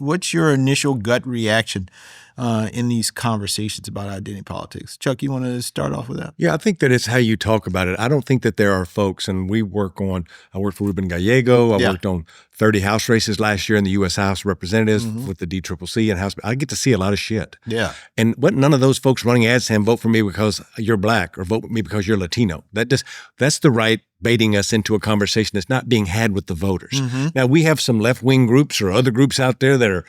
what's your initial gut reaction in these conversations about identity politics? Chuck, you want to start off with that? Yeah, I think that it's how you talk about it. I don't think that there are folks, and I worked for Ruben Gallego. I worked on 30 House races last year in the U.S. House of Representatives with the DCCC and House. I get to see a lot of shit. Yeah. And none of those folks running ads saying, vote for me because you're black or vote for me because you're Latino. That's the right baiting us into a conversation that's not being had with the voters. Now, we have some left-wing groups or other groups out there that are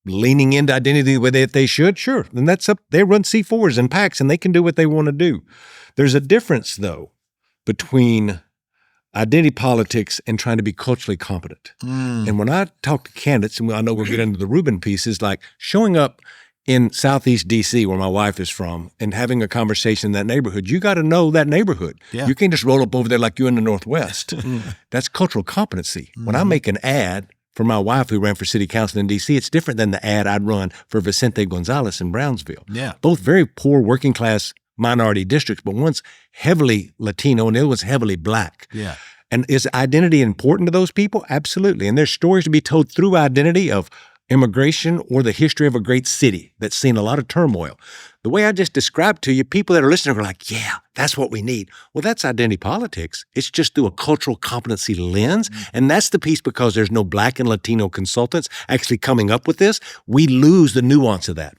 leaning into identity the way that they should, sure. Then that's up. They run C4s and PACs, and they can do what they want to do. There's a difference, though, between identity politics and trying to be culturally competent. And when I talk to candidates, and I know we'll get into the Rubin pieces, like showing up in Southeast D.C., where my wife is from, and having a conversation in that neighborhood, you got to know that neighborhood. Yeah. You can't just roll up over there like you're in the Northwest. That's cultural competency. When I make an ad for my wife who ran for city council in D.C., it's different than the ad I'd run for Vicente Gonzalez in Brownsville. Yeah. Both very poor working class minority districts, but one's heavily Latino and the other one's heavily black. Yeah. And is identity important to those people? Absolutely. And there's stories to be told through identity of immigration or the history of a great city that's seen a lot of turmoil. The way I just described to you, people that are listening are like, yeah, that's what we need. Well, that's identity politics. It's just through a cultural competency lens. And that's the piece, because there's no Black and Latino consultants actually coming up with this. We lose the nuance of that.